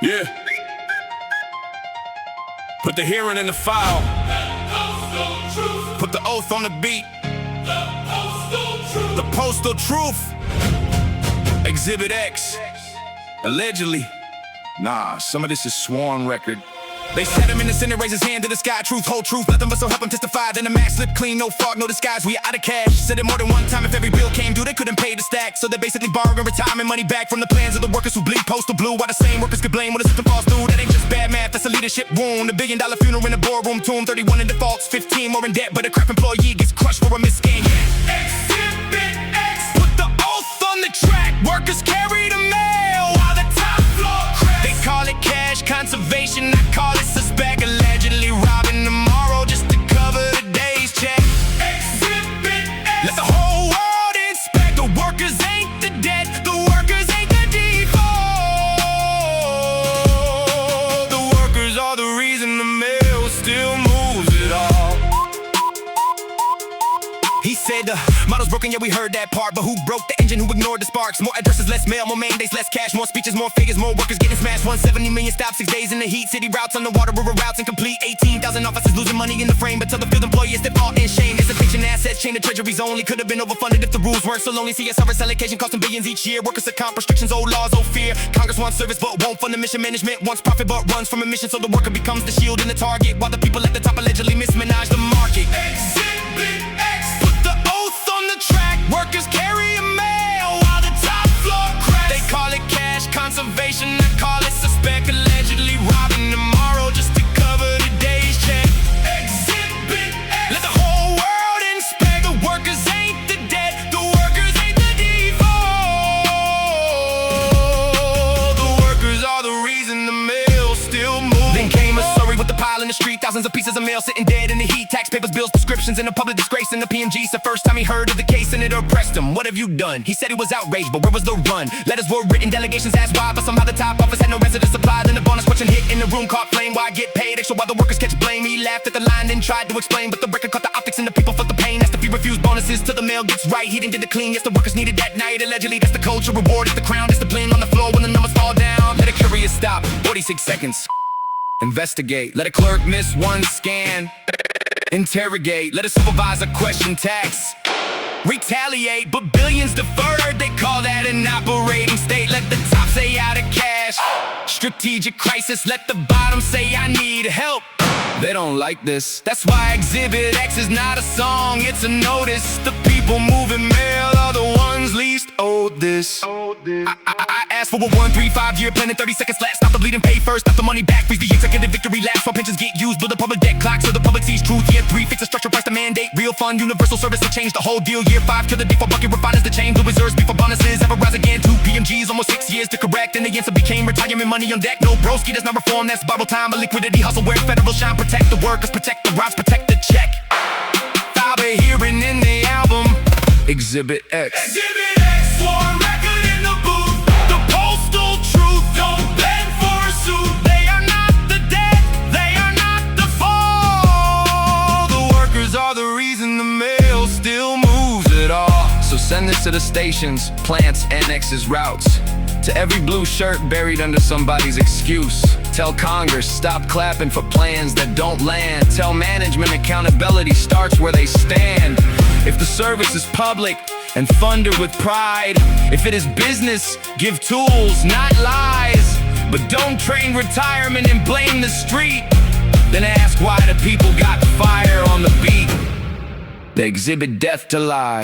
Yeah. Put the hearing in the file. Put the oath on the beat. The postal truth. Exhibit X. Allegedly. Nah, some of this is sworn record. They set him in the center, raise his hand to the sky. Truth, whole truth, nothing but so help him testify. Then the mask slip clean, no fog, no disguise. We out of cash. Said it more than one time, if every bill came due, they couldn't pay the stack. So they basically borrowing retirement money back from the plans of the workers who bleed postal blue. While the same workers could blame when the system falls through. That ain't just bad math, that's a leadership wound. $1 billion funeral in the boardroom tomb. 31 in defaults, 15 more in debt. But a crap employee gets crushed for a misgain. Exhibit X. Put the oath on the track. Workers carry the mail while the top floor cracks. They call it cash conservation, I call it suspect. Allegedly robbing tomorrow just to cover the day's check. Exhibit X. Let the whole world inspect. The workers ain't the debt, the workers ain't the default. The workers are the reason the mail still moves it all. He said the model's broken, yeah we heard that part. But who broke the engine, who ignored the sparks? More addresses, less mail, more mandates, less cash. More speeches, more figures, more workers getting smashed. 170 million stops, 6 days in the heat. City routes, underwater, rural routes incomplete. 18,000 officers losing money in the frame. But tell the field employees they're all in shame. Dissipation assets, chain of treasuries only. Could have been overfunded if the rules weren't so lonely. CSRS allocation costing billions each year. Workers account restrictions, old laws, old fear. Congress wants service but won't fund the mission. Management wants profit but runs from a mission. So the worker becomes the shield and the target, while the people at the top allegedly mismanage the market. Exhibit X. Put the oath on the track. Workers carry a mail while the top floor cracks. They call it cash conservation, I call it suspect. Allegedly robbing tomorrow just to cover the day's check. Exhibit X. Let the whole world inspect. The workers ain't the debt, the workers ain't the default. The workers are the reason the mail still moves. Then came a story with the pile in the street. Thousands of pieces of mail sitting dead in the heat. Tax papers, bills, prescriptions, and a public disgrace. And the PMG's the first time he heard of the case, and it oppressed him. What have you done? He said he was outraged, but where was the run? Letters were written, delegations asked why, but somehow the top office had no resident supply. Then the bonus question hit in the room caught flame. Why get paid extra while the workers catch blame? He laughed at the line and tried to explain, but the record caught the optics and the people felt the pain. Asked if he refused bonuses till the mail gets right. He didn't get the clean, yes the workers needed that night. Allegedly that's the culture, reward is the crown. Discipline on the floor when the numbers fall down. Let a courier stop, 46 seconds. Investigate, let a clerk miss one scan. Interrogate, let a supervisor question tax. Retaliate, but billions deferred, they call that an operating state. Let the top say out of cash. Strategic crisis, let the bottom say I need help. They don't like this, that's why Exhibit X is not a song, it's a notice. The people moving mail are the ones least owed this. I asked for a 1-3-5-year plan in 30 seconds flat. Stop the bleeding, pay first, stop the money back. Freeze the executive victory laps while pensions get used. Build a public debt clock so the public sees truth. Year 3, fix the structure, price the mandate. Real fund, universal service will change the whole deal. Year 5, kill the default bucket, refiners the change. The reserves before bonuses ever rise again. 2 PMGs, almost 6 years to correct. And the answer became retirement money on deck. No broski, that's not reform, that's borrowed time. A liquidity hustle where federal shine. Protect the workers, protect the routes, protect the check. File the hearing in the album. Exhibit X. Exhibit X, sworn record in the booth. The postal truth, don't bend for a suit. They are not the debt, they are not the fall. The workers are the reason the mail still moves it all. So send this to the stations, plants, annexes, routes. To every blue shirt buried under somebody's excuse. Tell Congress, stop clapping for plans that don't land. Tell management accountability starts where they stand. If the service is public and funded with pride, if it is business, give tools, not lies. But don't train retirement and blame the street. Then ask why the people got fire on the beat. They exhibit death to lie.